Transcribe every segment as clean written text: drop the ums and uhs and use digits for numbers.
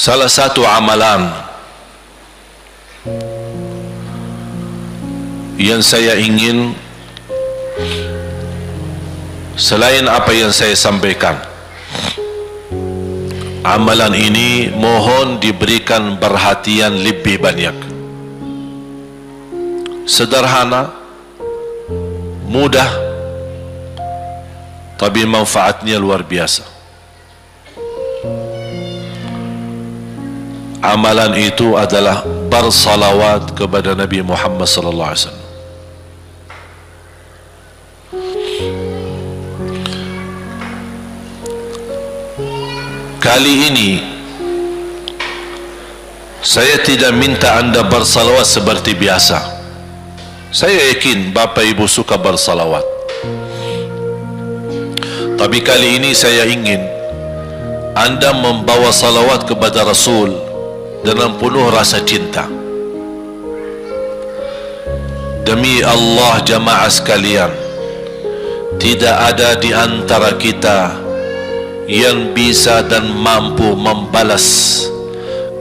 Salah satu amalan yang saya ingin, selain apa yang saya sampaikan, amalan ini mohon diberikan perhatian lebih banyak. Sederhana, mudah, tapi manfaatnya luar biasa. Amalan itu adalah bersalawat kepada Nabi Muhammad sallallahu alaihi wasallam. Kali ini saya tidak minta anda bersalawat seperti biasa. Saya yakin Bapak Ibu suka bersalawat, tapi kali ini saya ingin anda membawa salawat kepada Rasul dengan penuh rasa cinta. Demi Allah jamaah sekalian, tidak ada di antara kita yang bisa dan mampu membalas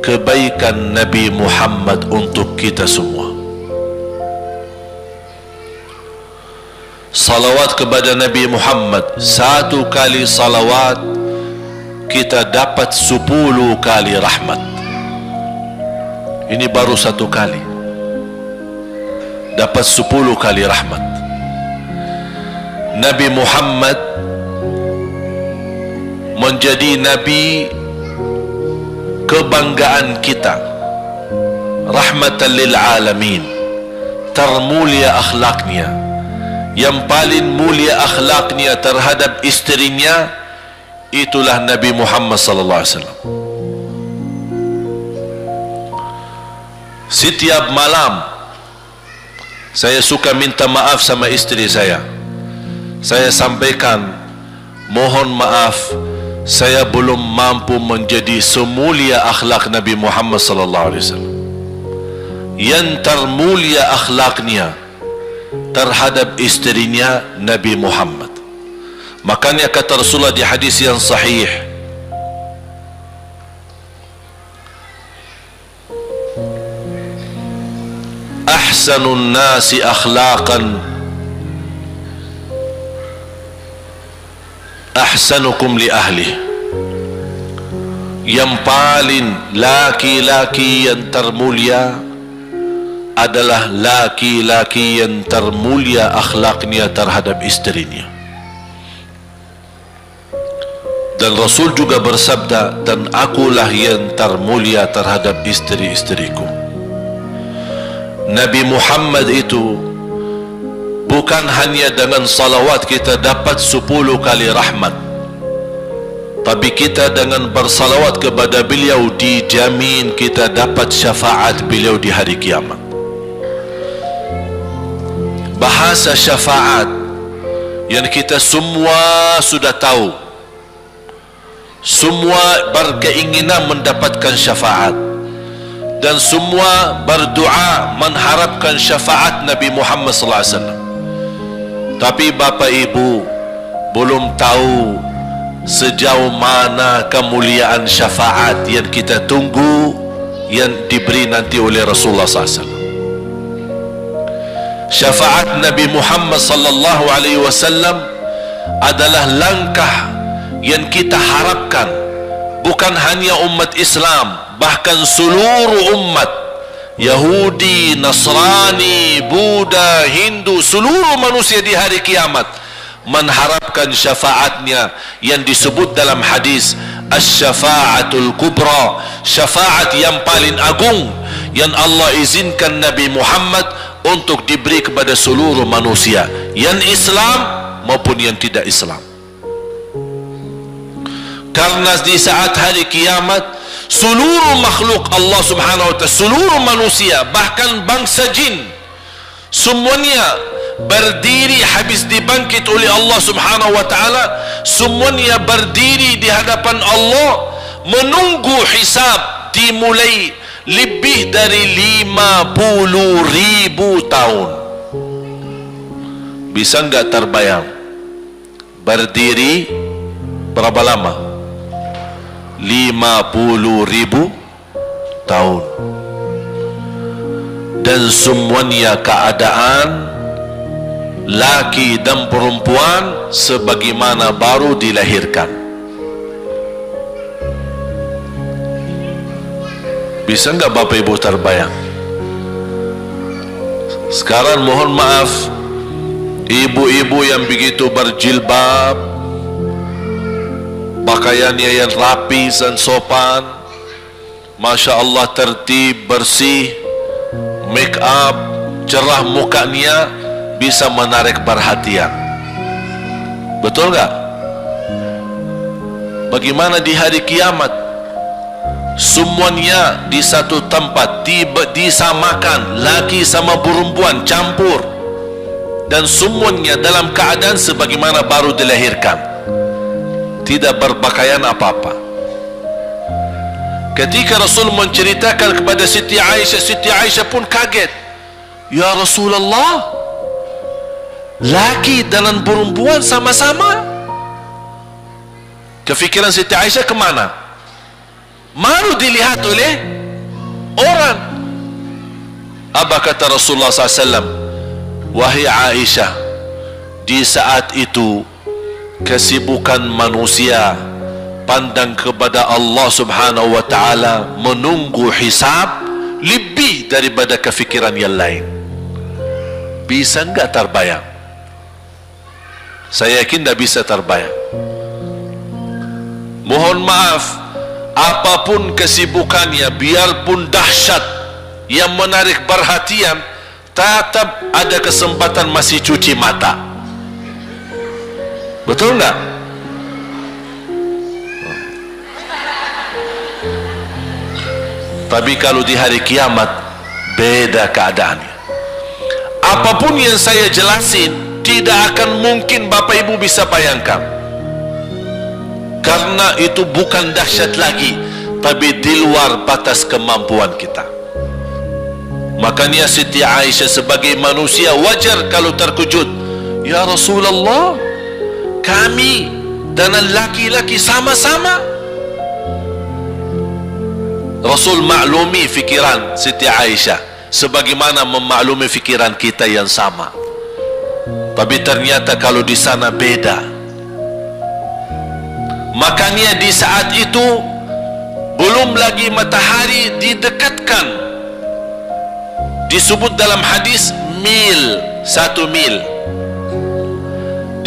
kebaikan Nabi Muhammad untuk kita semua. Salawat kepada Nabi Muhammad, satu kali salawat kita dapat 10 kali rahmat. Ini baru satu kali, dapat 10 kali rahmat. Nabi Muhammad menjadi Nabi kebanggaan kita, rahmatan lil alamin, termulia akhlaknya. Yang paling mulia akhlaknya terhadap istrinya, itulah Nabi Muhammad sallallahu alaihi wasallam. Setiap malam saya suka minta maaf sama istri saya. Saya sampaikan, mohon maaf, saya belum mampu menjadi semulia akhlak Nabi Muhammad sallallahu alaihi wasallam. Yang termulia akhlaknya terhadap istrinya Nabi Muhammad. Makanya kata Rasulullah di hadis yang sahih, ahsanun nasi akhlaqan ahsanukum li ahli. Yang paling laki-laki yang termulia adalah laki-laki yang termulia akhlaknya terhadap istrinya. Dan Rasul juga bersabda, dan akulah yang termulia terhadap istri-istriku. Nabi Muhammad itu bukan hanya dengan salawat kita dapat 10 kali rahmat, tapi kita dengan bersalawat kepada beliau dijamin kita dapat syafaat beliau di hari kiamat. Bahasa syafaat yang kita semua sudah tahu, semua berkeinginan mendapatkan syafaat, dan semua berdoa mengharapkan syafaat Nabi Muhammad sallallahu alaihi wasallam. Tapi Bapak Ibu belum tahu sejauh mana kemuliaan syafaat yang kita tunggu yang diberi nanti oleh Rasulullah sallallahu alaihi wasallam. Syafaat Nabi Muhammad sallallahu alaihi wasallam adalah langkah yang kita harapkan, bukan hanya umat Islam, bahkan seluruh umat, Yahudi, Nasrani, Buddha, Hindu, seluruh manusia di hari kiamat mengharapkan syafaatnya yang disebut dalam hadis asy-syafa'atul kubra, syafaat yang paling agung yang Allah izinkan Nabi Muhammad untuk diberi kepada seluruh manusia, yang Islam maupun yang tidak Islam. Karena di saat hari kiamat seluruh makhluk Allah subhanahu wa ta'ala, seluruh manusia, bahkan bangsa jin, semuanya berdiri habis dibangkit oleh Allah subhanahu wa ta'ala. Semuanya berdiri di hadapan Allah menunggu hisab dimulai lebih dari 50.000 tahun. Bisa enggak terbayang berdiri berapa lama? 50.000 tahun. Dan semuanya keadaan laki dan perempuan sebagaimana baru dilahirkan. Bisa enggak Bapak Ibu terbayang? Sekarang mohon maaf, ibu-ibu yang begitu berjilbab, pakaiannya yang rapi dan sopan, Masya Allah, tertib, bersih, make up, cerah mukanya, bisa menarik perhatian. Betul enggak? Bagaimana di hari kiamat? Semuanya di satu tempat, disamakan, laki sama perempuan campur, dan semuanya dalam keadaan sebagaimana baru dilahirkan, tidak berpakaian apa-apa. Ketika Rasul menceritakan kepada Siti Aisyah pun kaget. Ya Rasulullah, laki dan perempuan sama-sama. Kefikiran Siti Aisyah kemana? Malu dilihat oleh orang. Apa kata Rasulullah SAW? Wahai Aisyah, di saat itu kesibukan manusia pandang kepada Allah Subhanahu wa Ta'ala, menunggu hisab, lebih daripada kefikiran yang lain. Bisa enggak terbayang? Saya yakin tidak bisa terbayang. Mohon maaf, apapun kesibukannya, biarpun dahsyat yang menarik perhatian, tetap ada kesempatan masih cuci mata. Betul enggak? Tapi kalau di hari kiamat, beda keadaannya. Apapun yang saya jelasin, tidak akan mungkin Bapak Ibu bisa bayangkan, karena itu bukan dahsyat lagi, tapi di luar batas kemampuan kita. Makanya Siti Aisyah sebagai manusia wajar kalau terkejut. Ya Rasulullah, kami dan laki-laki sama-sama. Rasul maklumi fikiran Siti Aisyah sebagaimana memaklumi fikiran kita yang sama. Tapi ternyata kalau di sana beda. Makanya di saat itu belum lagi matahari didekatkan. Disebut dalam hadis mil, 1 mil.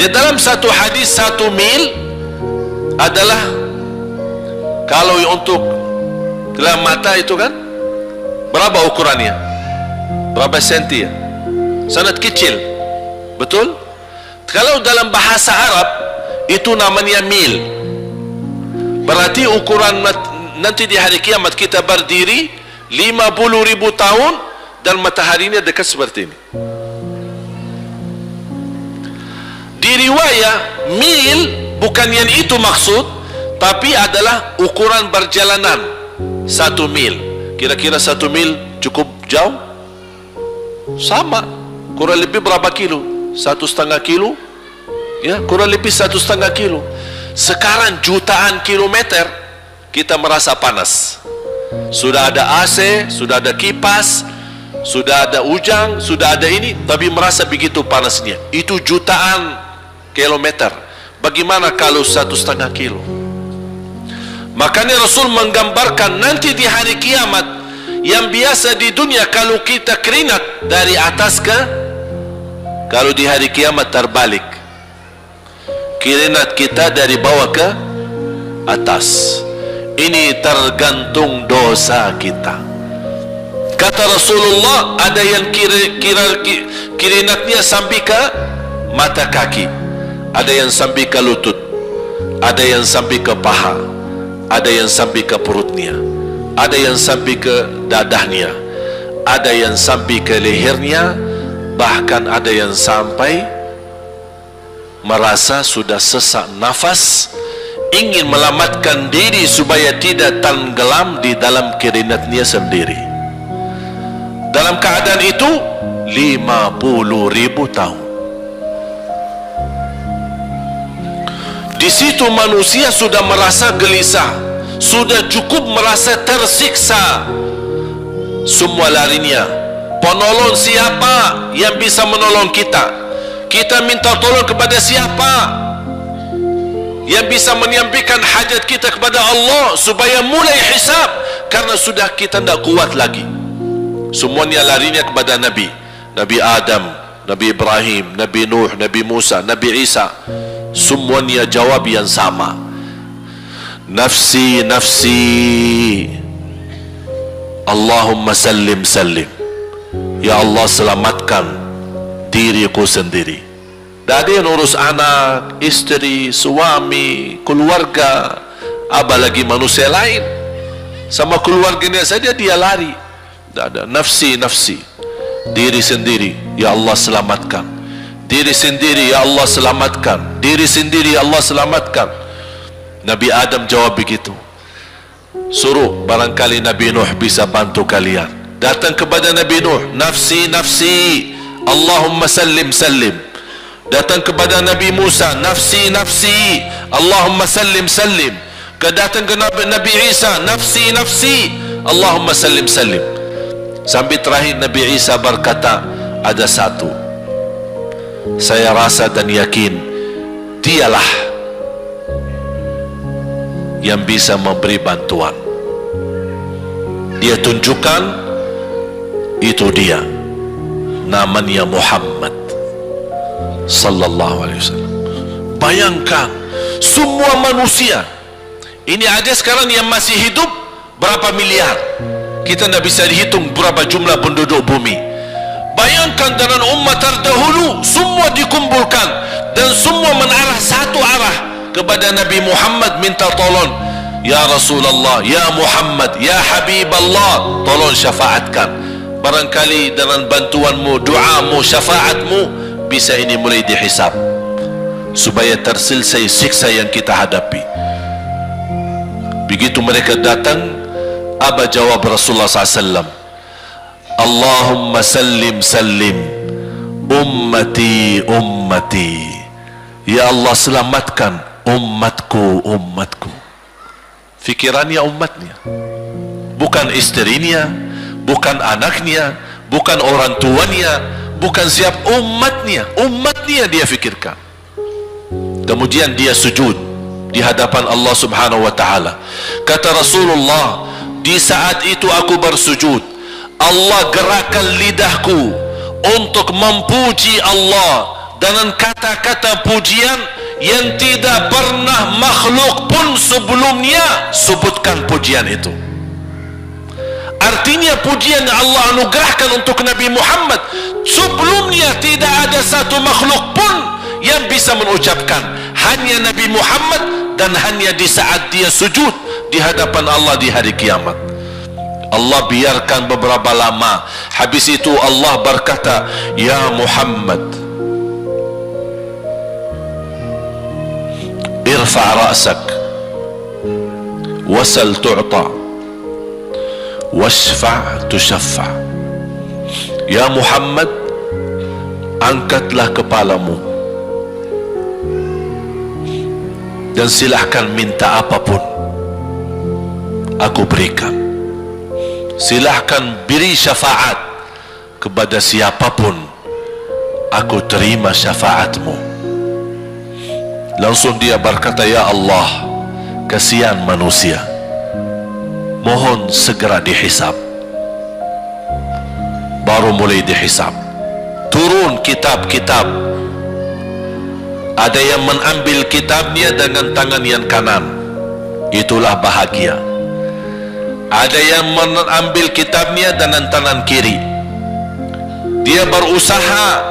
Di dalam satu hadis 1 mil adalah, kalau untuk dalam mata itu kan berapa ukurannya? Berapa senti ya? Sangat kecil. Betul? Kalau dalam bahasa Arab itu namanya mil. Berarti ukuran nanti di hari kiamat kita berdiri 50.000 tahun dan mataharinya dekat seperti ini. Di riwayat mil bukan yang itu maksud, tapi adalah ukuran perjalanan 1 mil. Kira-kira 1 mil cukup jauh? Sama, kurang lebih berapa kilo? 1,5 kilo? Ya, kurang lebih 1,5 kilo. Sekarang jutaan kilometer kita merasa panas. Sudah ada AC, sudah ada kipas, sudah ada ujang, sudah ada ini, tapi merasa begitu panasnya. Itu jutaan kilometer. Bagaimana kalau 1,5 kilo? Makanya Rasul menggambarkan nanti di hari kiamat, yang biasa di dunia kalau kita keringat dari atas ke, kalau di hari kiamat terbalik, keringat kita dari bawah ke atas. Ini tergantung dosa kita. Kata Rasulullah, ada yang keringatnya sampai ke mata kaki, ada yang sampai ke lutut, ada yang sampai ke paha, ada yang sampai ke perutnya, ada yang sampai ke dadahnya, ada yang sampai ke lehernya, bahkan ada yang sampai merasa sudah sesak nafas, ingin melamatkan diri supaya tidak tenggelam di dalam keringatnya sendiri. Dalam keadaan itu 50.000 tahun. Di situ manusia sudah merasa gelisah, sudah cukup merasa tersiksa, semua larinya. Penolong siapa yang bisa menolong kita? Kita minta tolong kepada siapa yang bisa menyampaikan hajat kita kepada Allah supaya mulai hisab? Karena sudah kita tidak kuat lagi. Semuanya larinya kepada Nabi. Nabi Adam, Nabi Ibrahim, Nabi Nuh, Nabi Musa, Nabi Isa. Semuanya jawab yang sama. Nafsi, nafsi. Allahumma sallim, sallim. Ya Allah, selamatkan diriku sendiri. Tak ada yang urus anak, istri, suami, keluarga, apalagi manusia lain. Sama keluarganya saja dia lari. Tak ada. Nafsi, nafsi. Diri sendiri, ya Allah selamatkan. Diri sendiri, ya Allah selamatkan. Diri sendiri, ya Allah selamatkan. Nabi Adam jawab begitu. Suruh, barangkali Nabi Nuh bisa bantu kalian. Datang kepada Nabi Nuh, nafsi, nafsi, Allahumma sallim, sallim. Datang kepada Nabi Musa, nafsi, nafsi, Allahumma sallim, sallim. Datang ke Nabi Isa, nafsi, nafsi, Allahumma sallim, sallim. Sampai terakhir Nabi Isa berkata, ada satu, saya rasa dan yakin dialah yang bisa memberi bantuan. Dia tunjukkan, itu dia, namanya Muhammad sallallahu alaihi wasallam. Bayangkan, semua manusia ini ada sekarang yang masih hidup berapa miliar, kita tidak bisa dihitung berapa jumlah penduduk bumi. Bayangkan dengan umat terdahulu, semua dikumpulkan dan semua menarah satu arah kepada Nabi Muhammad, minta tolong, ya Rasulullah, ya Muhammad, ya Habiballah, tolong syafaatkan. Barangkali dengan bantuanmu, doamu, syafaatmu, bisa ini mulai dihisab supaya terselesai siksa yang kita hadapi. Begitu mereka datang, apa jawab Rasulullah SAW? Allahumma sallim, sallim, ummati, ummati. Ya Allah, selamatkan umatku, umatku. Fikirannya umatnya, bukan istrinya, bukan anaknya, bukan orang tuanya, bukan siap, umatnya. Umatnya dia fikirkan. Kemudian dia sujud di hadapan Allah Subhanahu wa ta'ala. Kata Rasulullah, di saat itu aku bersujud, Allah gerakkan lidahku untuk memuji Allah dengan kata-kata pujian yang tidak pernah makhluk pun sebelumnya sebutkan pujian itu. Artinya pujian yang Allah anugerahkan untuk Nabi Muhammad, sebelumnya tidak ada satu makhluk pun yang bisa mengucapkan, hanya Nabi Muhammad, dan hanya di saat dia sujud di hadapan Allah di hari kiamat. Allah biarkan beberapa lama, habis itu Allah berkata, ya Muhammad, irfa' ra'sak wasal tu'ta washfa' tushaffa. Ya Muhammad, angkatlah kepalamu dan silahkan minta apapun, aku berikan. Silahkan beri syafaat kepada siapapun, aku terima syafaatmu. Langsung dia berkata, ya Allah, kasihan manusia, mohon segera dihisab. Baru mulai dihisab, turun kitab-kitab. Ada yang mengambil kitabnya dengan tangan yang kanan, itulah bahagia. Ada yang mengambil kitabnya dengan tangan kiri, dia berusaha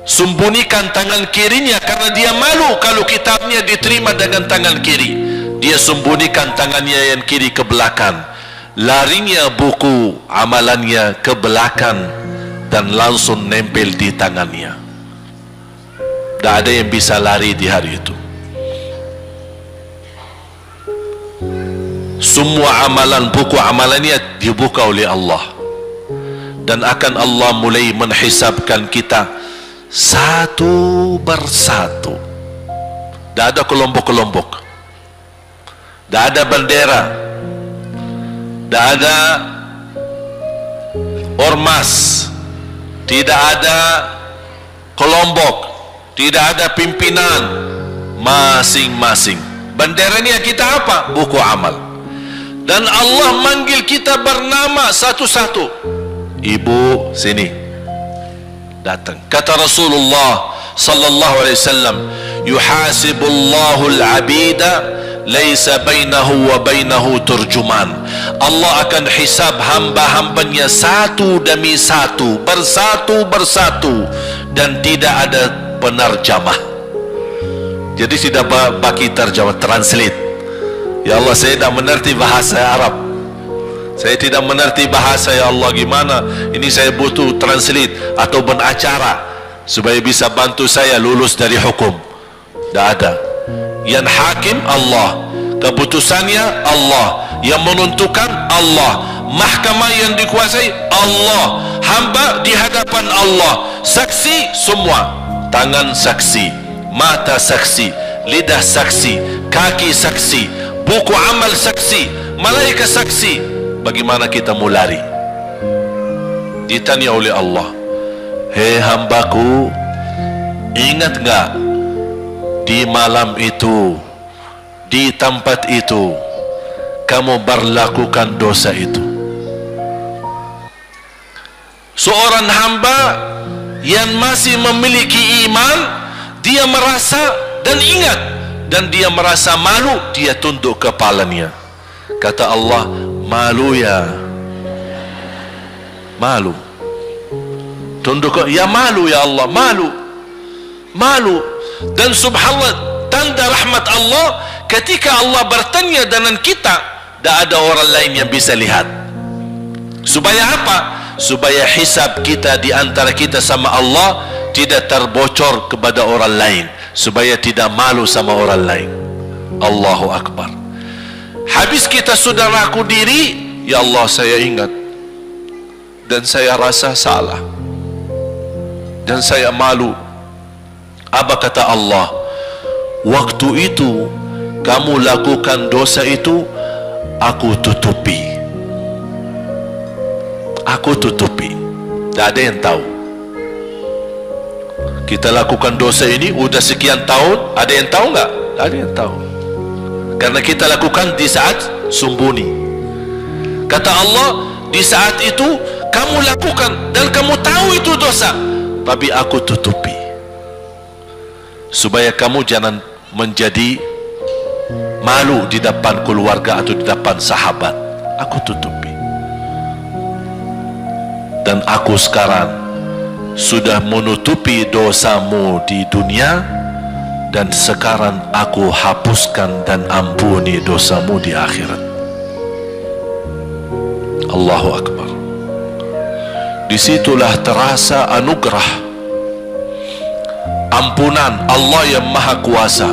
sembunyikan tangan kirinya karena dia malu kalau kitabnya diterima dengan tangan kiri. Dia sembunyikan tangannya yang kiri ke belakang, larinya buku amalannya ke belakang dan langsung nempel di tangannya. Tak ada yang bisa lari di hari itu. Semua amalan, buku amalannya dibuka oleh Allah, dan akan Allah mulai menghisabkan kita satu persatu. Tak ada kelompok-kelompok. tidak ada bendera, tidak ada ormas, tidak ada kelompok, tidak ada pimpinan, masing-masing. Bendera ini kita apa? Buku amal. Dan Allah manggil kita bernama satu-satu. Ibu, sini, datang. Kata Rasulullah sallallahu alaihi wasallam, yuhasibullahu al-abida laisa bainahu wa bainahu turjuman. Allah akan hisab hamba-hambanya satu demi satu, bersatu-bersatu, dan tidak ada penerjemah. Jadi tidak bagi terjemah, translate. Ya Allah, saya tidak mengerti bahasa Arab, saya tidak mengerti bahasa, ya Allah, gimana ini, saya butuh translate atau benacara supaya bisa bantu saya lulus dari hukum. Tidak ada. Yang hakim Allah, keputusannya Allah, yang menentukan Allah, mahkamah yang dikuasai Allah, hamba di hadapan Allah, saksi semua, tangan saksi, mata saksi, lidah saksi, kaki saksi, buku amal saksi, malaikat saksi. Bagaimana kita mau lari? Ditanya oleh Allah, hei hambaku, ingat enggak di malam itu, di tempat itu, kamu berlakukan dosa itu? Seorang hamba yang masih memiliki iman, dia merasa dan ingat, dan dia merasa malu, dia tunduk kepalanya. Kata Allah, malu ya, malu, tunduk, ya malu ya Allah, malu, malu. Dan subhanallah, tanda rahmat Allah, ketika Allah bertanya dengan kita, tidak ada orang lain yang bisa lihat. Supaya apa? Supaya hisab kita di antara kita sama Allah tidak terbocor kepada orang lain, supaya tidak malu sama orang lain. Allahu Akbar. Habis kita sudah raku diri, ya Allah, saya ingat dan saya rasa salah dan saya malu. Apa kata Allah? Waktu itu kamu lakukan dosa itu, aku tutupi, aku tutupi, tidak ada yang tahu. Kita lakukan dosa ini udah sekian tahun, ada yang tahu nggak? Ada yang tahu, karena kita lakukan di saat sembunyi. Kata Allah, di saat itu kamu lakukan dan kamu tahu itu dosa, tapi aku tutupi supaya kamu jangan menjadi malu di depan keluarga atau di depan sahabat. Aku tutupi. Dan aku sekarang sudah menutupi dosamu di dunia, dan sekarang aku hapuskan dan ampuni dosamu di akhirat. Allahu Akbar. Disitulah terasa anugerah, ampunan Allah yang maha kuasa.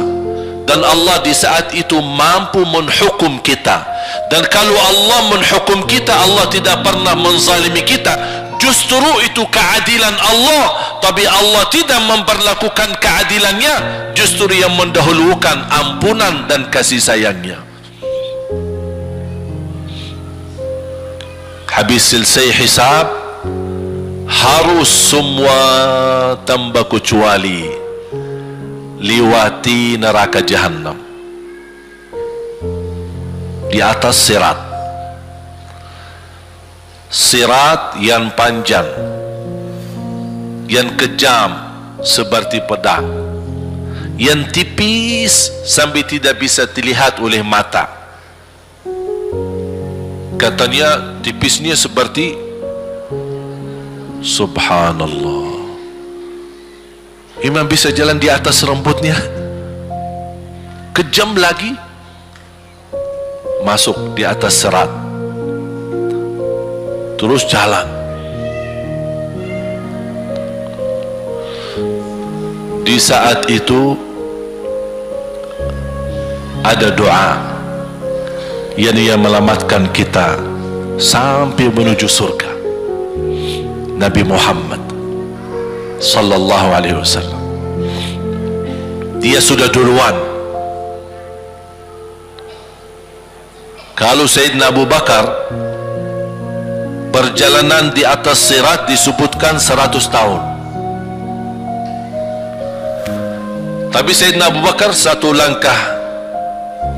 Dan Allah di saat itu mampu menghukum kita. Dan kalau Allah menghukum kita, Allah tidak pernah menzalimi kita. Justru itu keadilan Allah, tapi Allah tidak memperlakukan keadilannya, justru yang mendahulukan ampunan dan kasih sayangnya. Habis selesai hisab, harus semua tanpa kecuali liwati neraka Jahannam di atas sirat. Sirat yang panjang, yang kejam seperti pedang, yang tipis sampai tidak bisa dilihat oleh mata. Katanya tipisnya seperti, subhanallah, imam bisa jalan di atas rambutnya. Kejam lagi, masuk di atas sirat, terus jalan. Di saat itu ada doa yang menyelamatkan kita sampai menuju surga. Nabi Muhammad sallallahu alaihi wasallam, dia sudah duluan Kalau Sayyidina Abu Bakar perjalanan di atas sirat disebutkan 100 tahun. Tapi Sayyidina Abu Bakar satu langkah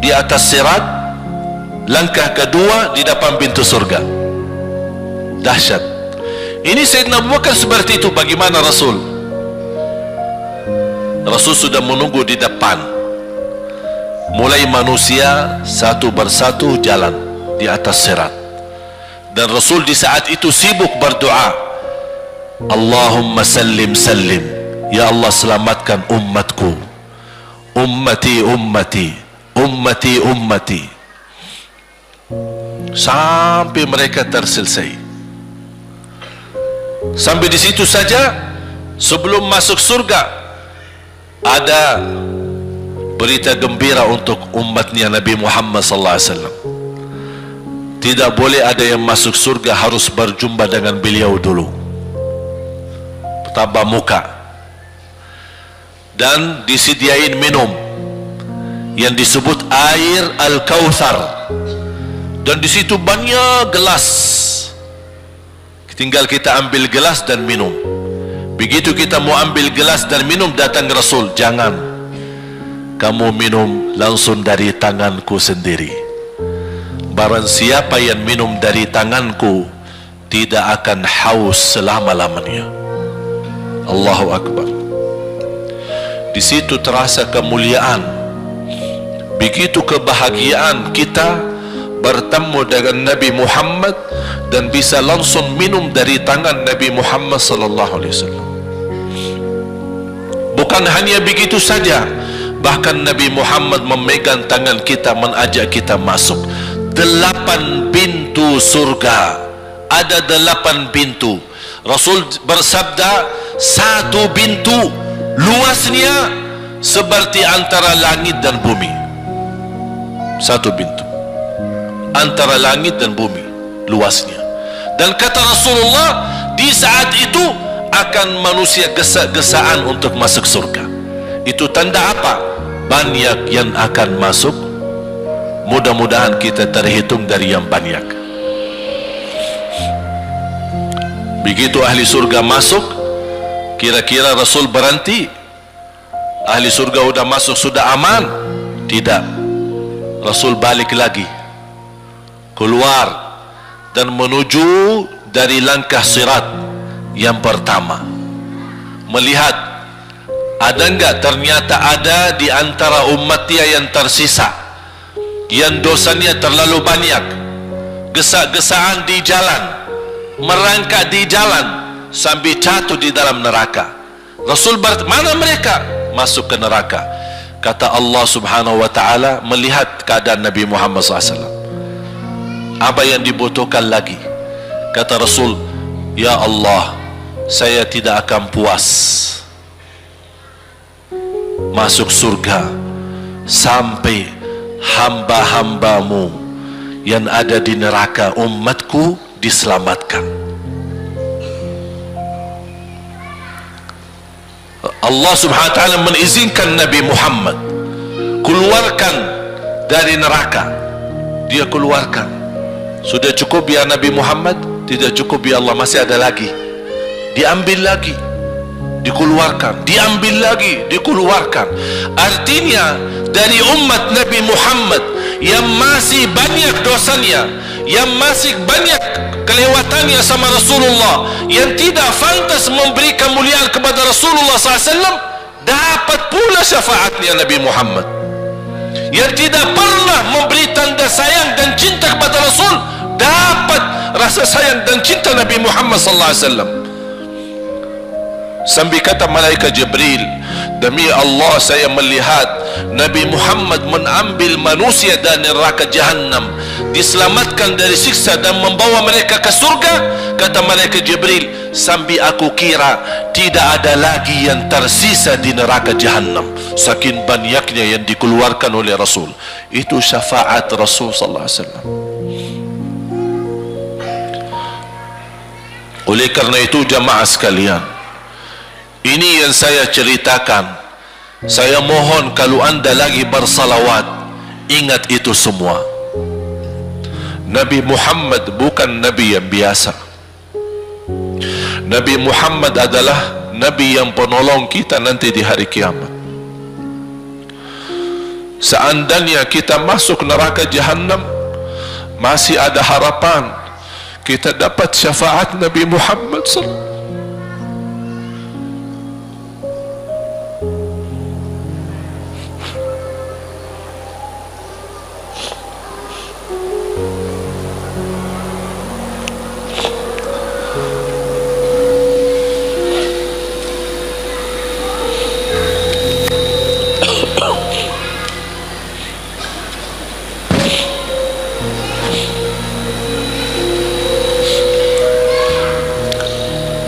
di atas sirat, langkah kedua di depan pintu surga. Dahsyat. Ini Sayyidina Abu Bakar seperti itu. Bagaimana Rasul? Rasul sudah menunggu di depan. Mulai manusia satu persatu jalan di atas sirat. Dan Rasul di saat itu sibuk berdoa, Allahumma sallim sallim, ya Allah selamatkan umatku, ummati ummati, ummati ummati, sampai mereka terselesai. Sampai di situ saja. Sebelum masuk surga ada berita gembira untuk umatnya Nabi Muhammad sallallahu alaihi wasallam. Tidak boleh ada yang masuk surga harus berjumpa dengan beliau dulu, tatap muka, dan disediain minum yang disebut air Al-Kautsar, dan di situ banyak gelas. Tinggal kita ambil gelas dan minum. Begitu kita mau ambil gelas dan minum, datang Rasul, jangan kamu minum langsung dari tanganku sendiri. Barang siapa yang minum dari tanganku tidak akan haus selama-lamanya. Allahu Akbar. Di situ terasa kemuliaan. Begitu kebahagiaan kita bertemu dengan Nabi Muhammad dan bisa langsung minum dari tangan Nabi Muhammad sallallahu alaihi wasallam. Bukan hanya begitu saja, bahkan Nabi Muhammad memegang tangan kita, mengajak kita masuk 8 pintu surga. Ada 8 pintu. Rasul bersabda, satu pintu luasnya seperti antara langit dan bumi. Satu pintu antara langit dan bumi luasnya. Dan kata Rasulullah, di saat itu akan manusia gesa-gesaan untuk masuk surga. Itu tanda apa? Banyak yang akan masuk. Mudah-mudahan kita terhitung dari yang banyak. Begitu ahli surga masuk, kira-kira Rasul berhenti? Ahli surga sudah masuk, sudah aman? Tidak. Rasul balik lagi, keluar dan menuju dari langkah sirat yang pertama, melihat ada enggak ternyata ada di antara umatnya yang tersisa yang dosanya terlalu banyak, gesa-gesaan di jalan, merangkak di jalan sampai jatuh di dalam neraka. Rasul mana mereka? Masuk ke neraka. Kata Allah subhanahu wa ta'ala melihat keadaan Nabi Muhammad SAW, apa yang dibutuhkan lagi? Kata Rasul, ya Allah, saya tidak akan puas masuk surga sampai hamba-hambamu yang ada di neraka, umatku, diselamatkan. Allah subhanahu wa ta'ala mengizinkan Nabi Muhammad keluarkan dari neraka. Dia keluarkan. Sudah cukup ya Nabi Muhammad? Tidak cukup ya Allah, masih ada lagi. Diambil lagi, dikeluarkan, diambil lagi, dikeluarkan. Artinya dari umat Nabi Muhammad yang masih banyak dosanya, yang masih banyak kelewatannya sama Rasulullah, yang tidak pantas memberi kemuliaan kepada Rasulullah SAW, dapat pula syafaatnya Nabi Muhammad. Yang tidak pernah memberi tanda sayang dan cinta kepada Rasul, dapat rasa sayang dan cinta Nabi Muhammad SAW. Sambil kata malaikat Jibril, demi Allah saya melihat Nabi Muhammad mengambil manusia dari neraka Jahannam, diselamatkan dari siksa dan membawa mereka ke surga. Kata malaikat Jibril, sambil aku kira tidak ada lagi yang tersisa di neraka Jahannam, saking banyaknya yang dikeluarkan oleh Rasul. Itu syafaat Rasul sallallahu alaihi wasallam. Oleh karena itu jamaah sekalian, ini yang saya ceritakan. Saya mohon kalau anda lagi bersalawat, ingat itu semua. Nabi Muhammad bukan Nabi yang biasa. Nabi Muhammad adalah Nabi yang penolong kita nanti di hari kiamat. Seandainya kita masuk neraka Jahannam, masih ada harapan kita dapat syafaat Nabi Muhammad SAW.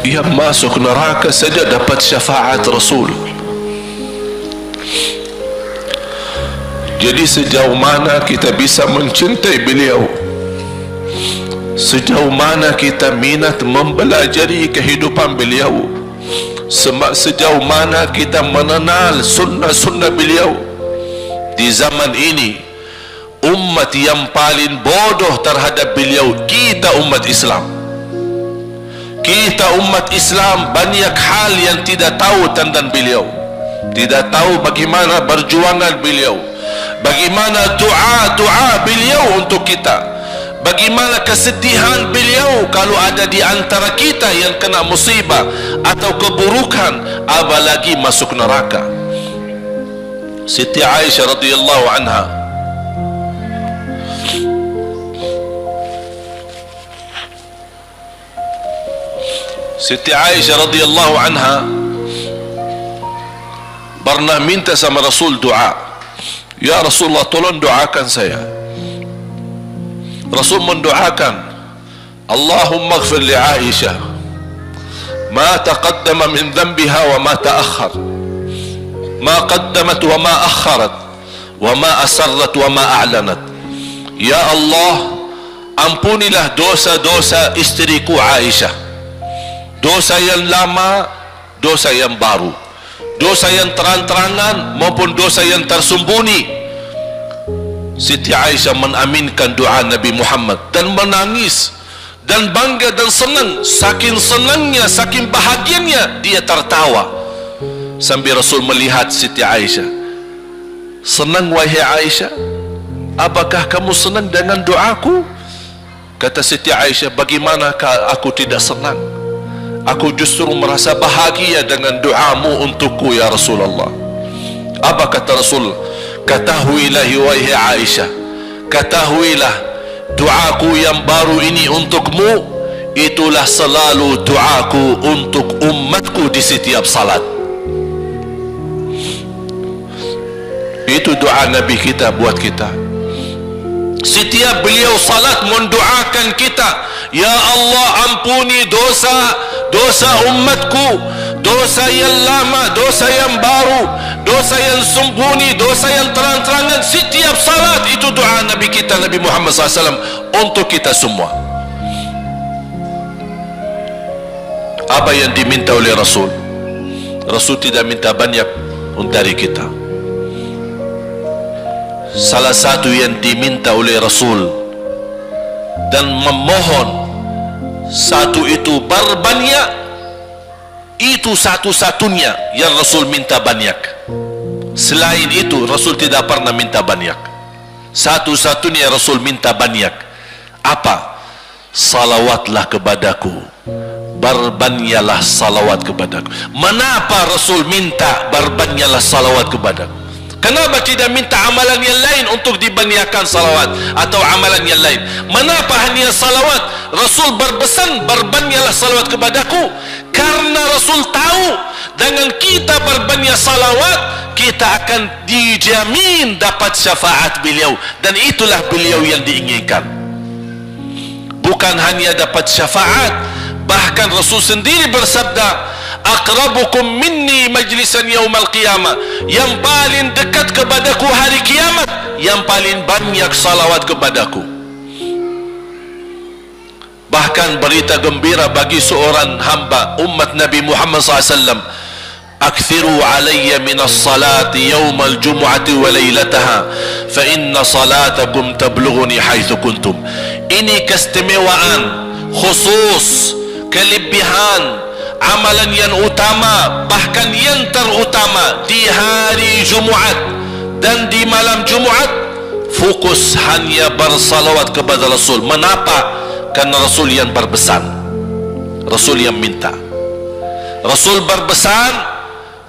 Yang masuk neraka saja dapat syafaat Rasul. Jadi sejauh mana kita bisa mencintai beliau, sejauh mana kita minat mempelajari kehidupan beliau, sejauh mana kita mengenal sunnah-sunnah beliau. Di zaman ini, umat yang paling bodoh terhadap beliau kita umat Islam. Kita umat Islam banyak hal yang tidak tahu tentang beliau, tidak tahu bagaimana perjuangan beliau, bagaimana doa beliau untuk kita, bagaimana kesedihan beliau kalau ada di antara kita yang kena musibah atau keburukan, apalagi masuk neraka. Siti Aisyah radhiyallahu anha, Siti Aisyah radhiyallahu anha pernah minta sama Rasul doa. Ya Rasulullah, tolong doakan saya. Rasul mendoakan, Allahumma ighfir li Aisyah ma taqaddama min dhanbiha wa ma ta'akhkhar, ma qaddamat wa ma akharat, wa ma asarrat wa ma a'lanat. Ya Allah, ampunilah dosa-dosa istriku Aisyah, dosa yang lama, dosa yang baru, dosa yang terang-terangan maupun dosa yang tersembunyi. Siti Aisyah mengaminkan doa Nabi Muhammad dan menangis dan bangga dan senang. Saking senangnya, saking bahagianya, dia tertawa sambil Rasul melihat Siti Aisyah. Senang wahai Aisyah? Apakah kamu senang dengan doaku? Kata Siti Aisyah, bagaimanakah aku tidak senang? Aku justru merasa bahagia dengan doamu untukku ya Rasulullah. Apa kata Rasul? Ketahuilah wahai Aisyah, ketahuilah doaku yang baru ini untukmu, itulah selalu doaku untuk umatku di setiap salat. Itu doa Nabi kita buat kita. Setiap beliau salat mendoakan kita, ya Allah, ampuni dosa umatku, dosa yang lama, dosa yang baru, dosa yang sembunyi, dosa yang terang-terangan. Setiap salat itu doa Nabi kita, Nabi Muhammad SAW, untuk kita semua. Apa yang diminta oleh Rasul? Rasul tidak minta banyak dari kita. Salah satu yang diminta oleh Rasul dan memohon, satu itu berbanyak, itu satu-satunya yang Rasul minta banyak. Selain itu Rasul tidak pernah minta banyak. Satu-satunya Rasul minta banyak. Apa? Salawatlah kepadaku, berbanyaklah salawat kepadaku. Mengapa Rasul minta berbanyaklah salawat kepadaku? Kenapa tidak minta amalan yang lain untuk dibanyakkan salawat atau amalan yang lain? Mengapa hanya salawat? Rasul berpesan berbanyaklah salawat kepadaku, karena Rasul tahu dengan kita berbanyak salawat, kita akan dijamin dapat syafaat beliau, dan itulah beliau yang diinginkan. Bukan hanya dapat syafaat, bahkan Rasul sendiri bersabda, aqrabukum minni majlisan yaumal qiyamah, yang paling dekat kepadaku hari kiamat, yang paling banyak salawat kepadaku. Bahkan berita gembira bagi seorang hamba umat Nabi Muhammad SAW, akthiru alayya minas salati yawmal jumu'ati wa laylataha fa inna salatakum tablughuni haitsu kuntum. Ini keistimewaan khusus, kelebihan amalan yang utama, bahkan yang terutama di hari Jumaat dan di malam Jumaat, fokus hanya bersalawat kepada Rasul. Mengapa? Karena Rasul yang berpesan, Rasul yang minta. Rasul berpesan,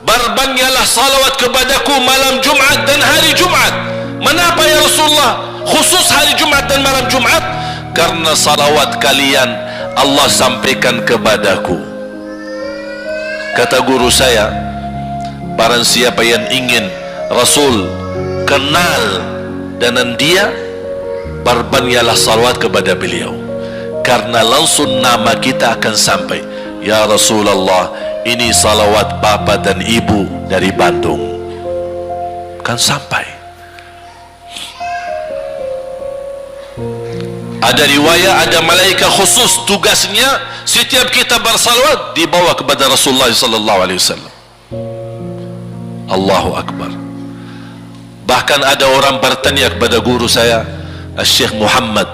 berbanyaklah salawat kepadaku malam Jumaat dan hari Jumaat. Mengapa ya Rasulullah khusus hari Jumaat dan malam Jumaat? Karena salawat kalian Allah sampaikan kepadaku. Kata guru saya, barang siapa yang ingin Rasul kenal dengan dia, berbanyaklah salawat kepada beliau, karena langsung nama kita akan sampai. Ya Rasulullah, ini salawat bapa dan ibu dari Bandung, kan sampai. Ada riwayat, ada malaikat khusus tugasnya setiap kita bersalawat dibawa kepada Rasulullah sallallahu alaihi wasallam. Allahu akbar. Bahkan ada orang bertanya kepada guru saya, Syekh Muhammad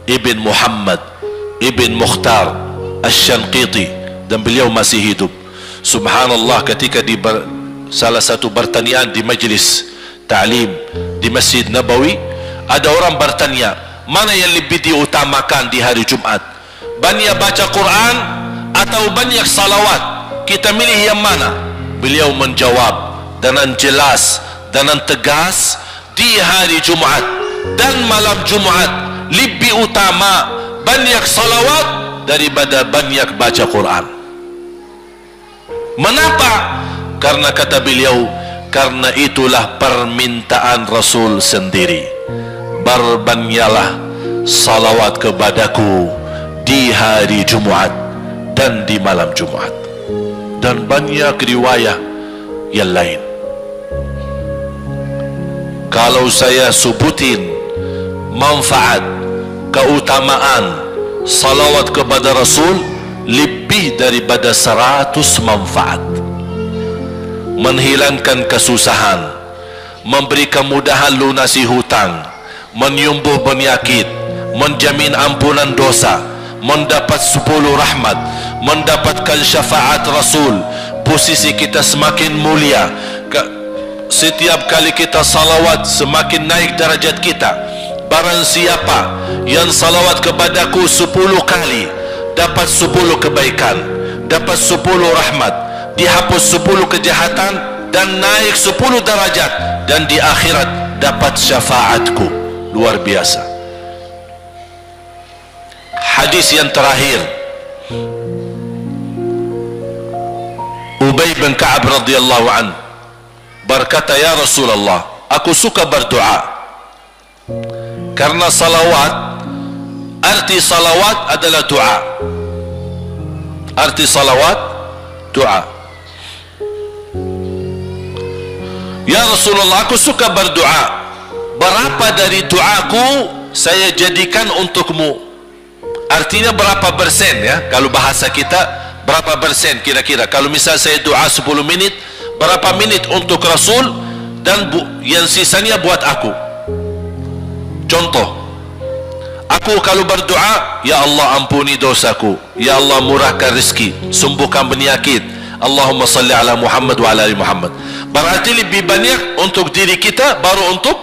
ibn Mukhtar Asy-Syanqiti, dan beliau masih hidup. Subhanallah, ketika di salah satu pertanyaan di majlis ta'lim di Masjid Nabawi, ada orang bertanya, mana yang lebih diutamakan di hari Jumat? Banyak baca Quran atau banyak salawat? Kita milih yang mana? Beliau menjawab dengan jelas, dengan tegas, di hari Jumat dan malam Jumat lebih utama banyak salawat daripada banyak baca Quran. Mengapa? Karena kata beliau, karena itulah permintaan Rasul sendiri. Berbanyaklah salawat kepadaku di hari Jumaat dan di malam Jumaat. Dan banyak riwayat yang lain. Kalau saya sebutin manfaat, keutamaan salawat kepada Rasul, lebih daripada 100 manfaat. Menghilangkan kesusahan, memberi kemudahan lunasi hutang, menyembuh penyakit, menjamin ampunan dosa, mendapat 10 rahmat, mendapatkan syafaat Rasul, posisi kita semakin mulia. Setiap kali kita salawat semakin naik darajat kita. Barang siapa yang salawat kepadaku 10 kali, dapat 10 kebaikan, dapat 10 rahmat, dihapus 10 kejahatan, dan naik 10 darajat, dan di akhirat dapat syafaatku. Luar biasa. Hadis yang terakhir, Ubay bin Ka'ab radhiyallahu an berkata, ya Rasulullah, aku suka berdoa. Karena salawat, arti salawat adalah doa. Arti salawat, doa. Ya Rasulullah, aku suka berdoa. Berapa dari doaku saya jadikan untukmu? Artinya berapa persen ya? Kalau bahasa kita, berapa persen kira-kira? Kalau misal saya doa 10 menit, berapa menit untuk Rasul, dan yang sisanya buat aku? Contoh, aku kalau berdoa, ya Allah ampuni dosaku, ya Allah murahkan rezeki, sembuhkan penyakit, Allahumma salli ala Muhammad wa ala ali Muhammad. Berarti lebih banyak untuk diri kita, baru untuk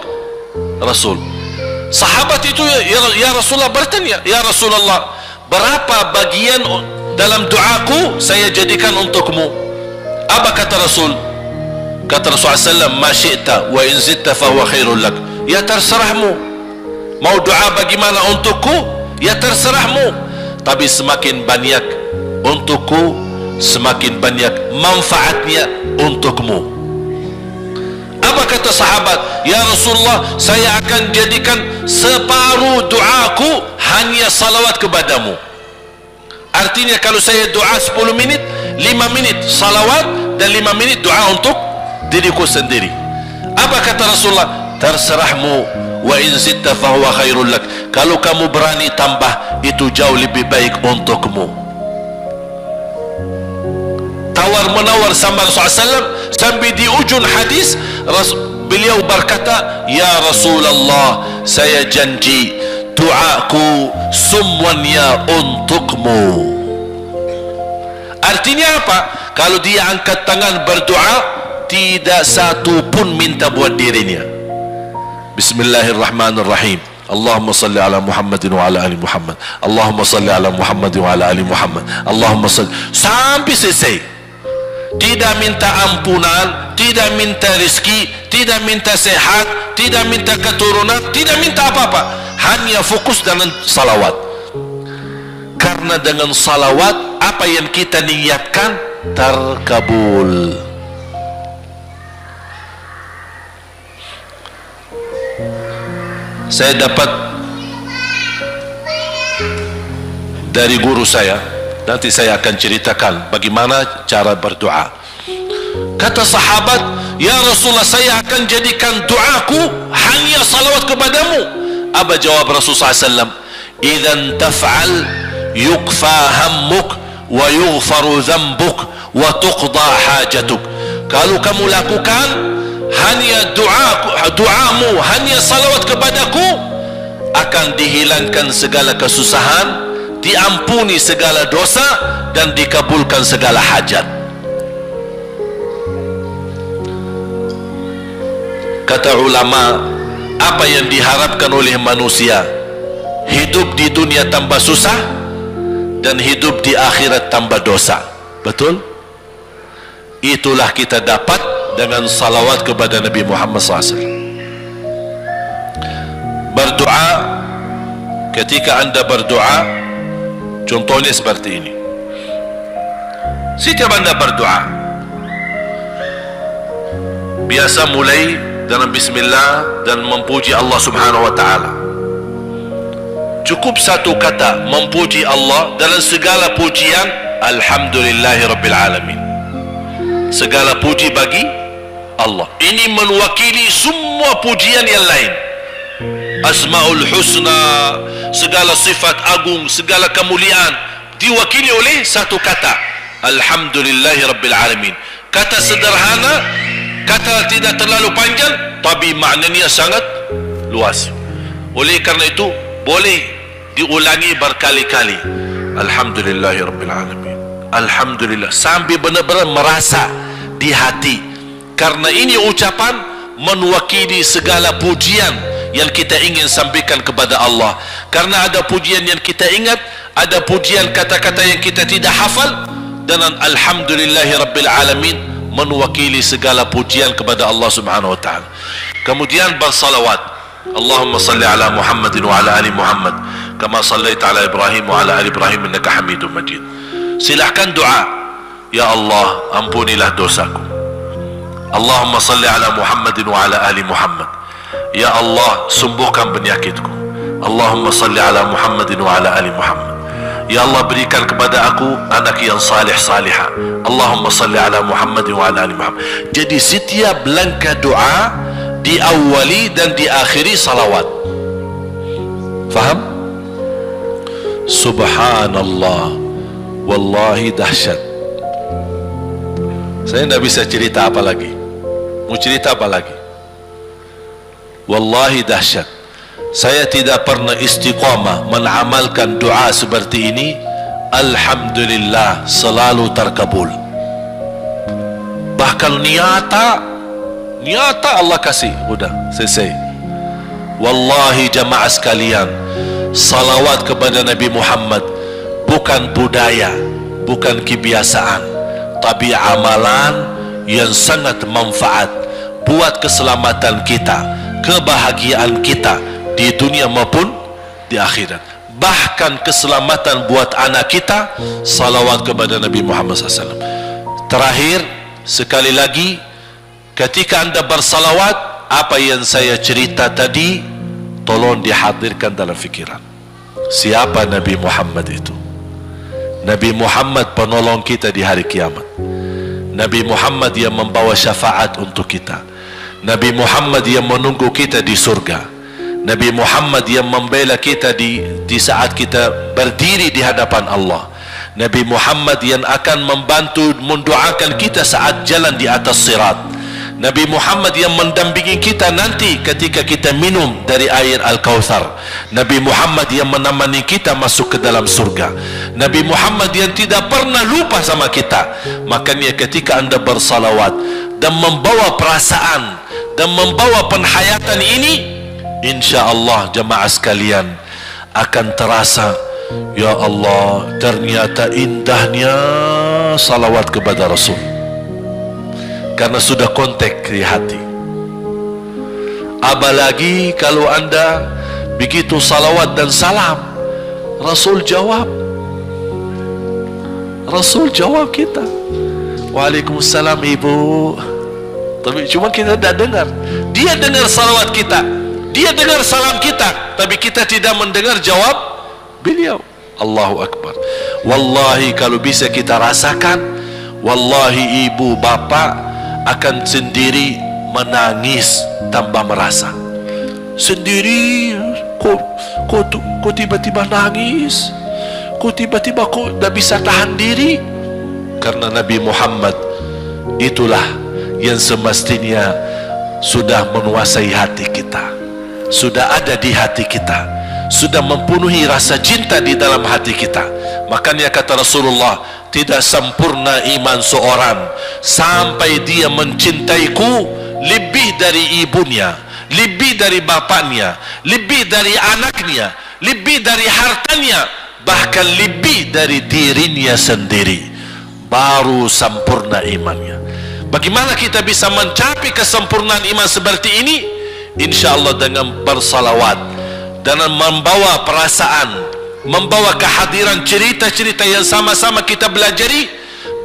Rasul. Sahabat itu ya Rasulullah bertanya, ya Rasulullah, berapa bagian dalam doaku saya jadikan untukmu? Apa kata Rasul? Kata Rasulullah SAW, ma syi'ta wa in zidta fahuwa khairul lak. Ya terserahmu, mau doa bagaimana untukku, ya terserahmu, tapi semakin banyak untukku, semakin banyak manfaatnya untukmu. Apa kata sahabat? Ya Rasulullah, saya akan jadikan separuh doaku hanya salawat kepadamu. Artinya kalau saya doa 10 menit, 5 menit salawat dan 5 menit doa untuk diriku sendiri. Apa kata Rasulullah? Terserahmu, wa in zitta fahuwa khairul lak. Kalau kamu berani tambah, itu jauh lebih baik untukmu. Tawar tawar-menawar sama Rasulullah SAW, sampai di ujung hadis beliau berkata, ya Rasulullah, saya janji doaku semuanya untukmu. Artinya apa? Kalau dia angkat tangan berdoa, tidak satu pun minta buat dirinya. Bismillahirrahmanirrahim. Allahumma salli ala Muhammadin wa ala ali Muhammad. Allahumma salli ala Muhammadin wa ala ali Muhammad. Allahumma salli, sampai selesai. Tidak minta ampunan, tidak minta rezeki, tidak minta sehat, tidak minta keturunan, tidak minta apa-apa. Hanya fokus dengan salawat. Karena dengan salawat, apa yang kita niatkan terkabul. Saya dapat dari guru saya, nanti saya akan ceritakan bagaimana cara berdoa. Kata sahabat, ya Rasulullah, saya akan jadikan doaku hanya salawat kepadamu. Apa jawab Rasulullah SAW? Idzan taf'al yukfa hammuk wa yughfaru dhanbuk wa tuqda hajatuk. Kalau kamu lakukan hanya doamu, hanya salawat kepadaku, akan dihilangkan segala kesusahan, diampuni segala dosa, dan dikabulkan segala hajat. Kata ulama, apa yang diharapkan oleh manusia? Hidup di dunia tambah susah dan hidup di akhirat tambah dosa. Betul? Itulah kita dapat dengan salawat kepada Nabi Muhammad SAW. Berdoa, ketika anda berdoa, contohnya seperti ini. Setiap anda berdoa, biasa mulai dengan bismillah dan memuji Allah Subhanahu wa ta'ala. Cukup satu kata memuji Allah dalam segala pujian, alhamdulillahi rabbil alamin. Segala puji bagi Allah. Ini mewakili semua pujian yang lain. Asmaul husna, segala sifat agung, segala kemuliaan diwakili oleh satu kata, alhamdulillahi rabbil alamin. Kata sederhana, kata tidak terlalu panjang, tapi maknanya sangat luas. Oleh karena itu boleh diulangi berkali-kali, alhamdulillahi rabbil alamin, alhamdulillah, sampai benar-benar merasa di hati. Karena ini ucapan mewakili segala pujian yang kita ingin sampaikan kepada Allah. Karena ada pujian yang kita ingat, ada pujian kata-kata yang kita tidak hafal. Dengan alhamdulillahi rabbil alamin mewakili segala pujian kepada Allah Subhanahu wa ta'ala. Kemudian bersalawat, Allahumma salli ala Muhammadin wa ala ali Muhammad kama sallaita ala Ibrahim wa ala ali Ibrahim innaka Hamidum Majid. Silahkan doa, ya Allah, ampunilah dosaku. Allahumma salli ala Muhammadin wa ala ali Muhammad. Ya Allah, sembuhkan penyakitku. Allahumma salli ala Muhammadin wa ala ali Muhammad. Ya Allah, berikan kepada aku anak yang salih salihah. Allahumma salli ala Muhammadin wa ala ali Muhammad. Jadi setiap langkah doa diawali dan diakhiri salawat. Faham? Subhanallah, wallahi dahsyat. Saya tidak bisa cerita apa lagi. Mau cerita apa lagi? Wallahi dahsyat. Saya tidak pernah istiqamah mengamalkan doa seperti ini. Alhamdulillah, selalu terkabul. Bahkan nyata Allah kasih. Udah selesai. Wallahi jamaah sekalian, salawat kepada Nabi Muhammad bukan budaya, bukan kebiasaan, tapi amalan yang sangat manfaat buat keselamatan kita, kebahagiaan kita di dunia maupun di akhirat. Bahkan keselamatan buat anak kita, salawat kepada Nabi Muhammad SAW. Terakhir, sekali lagi, ketika anda bersalawat, apa yang saya cerita tadi tolong dihadirkan dalam fikiran. Siapa Nabi Muhammad itu? Nabi Muhammad penolong kita di hari kiamat. Nabi Muhammad yang membawa syafaat untuk kita. Nabi Muhammad yang menunggu kita di surga. Nabi Muhammad yang membela kita di saat kita berdiri di hadapan Allah. Nabi Muhammad yang akan membantu mendoakan kita saat jalan di atas sirat. Nabi Muhammad yang mendampingi kita nanti ketika kita minum dari air Al-Kautsar. Nabi Muhammad yang menemani kita masuk ke dalam surga. Nabi Muhammad yang tidak pernah lupa sama kita. Makanya ketika anda bersalawat dan membawa perasaan dan membawa penghayatan ini, insya-Allah jemaah sekalian akan terasa, ya Allah, ternyata indahnya salawat kepada Rasul, karena sudah kontak di hati. Apalagi kalau anda begitu salawat dan salam, Rasul jawab. Rasul jawab kita, Waalaikumsalam ibu. Tapi cuma kita tidak dengar. Dia dengar salawat kita, dia dengar salam kita, tapi kita tidak mendengar jawab beliau. Allahu Akbar. Wallahi kalau bisa kita rasakan, wallahi ibu bapak akan sendiri menangis tanpa merasa. Sendiri, kok tiba-tiba nangis, kok tiba-tiba kok tidak bisa tahan diri. Karena Nabi Muhammad itulah yang semestinya sudah menguasai hati kita, sudah ada di hati kita, sudah mempenuhi rasa cinta di dalam hati kita. Makanya kata Rasulullah, tidak sempurna iman seorang sampai dia mencintaiku lebih dari ibunya, lebih dari bapaknya, lebih dari anaknya, lebih dari hartanya, bahkan lebih dari dirinya sendiri. Baru sempurna imannya. Bagaimana kita bisa mencapai kesempurnaan iman seperti ini? Insya Allah dengan bersalawat, dengan membawa perasaan, membawa kehadiran cerita-cerita yang sama-sama kita belajari,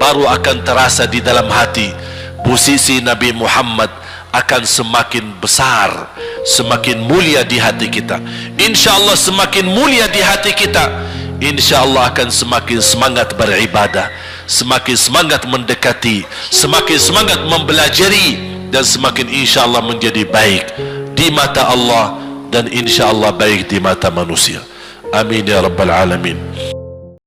baru akan terasa di dalam hati posisi Nabi Muhammad akan semakin besar, semakin mulia di hati kita. Insya Allah semakin mulia di hati kita, insya Allah akan semakin semangat beribadah, semakin semangat mendekati, semakin semangat mempelajari, dan semakin insya Allah menjadi baik di mata Allah dan insya Allah baik di mata manusia. Amin ya rabbal alamin.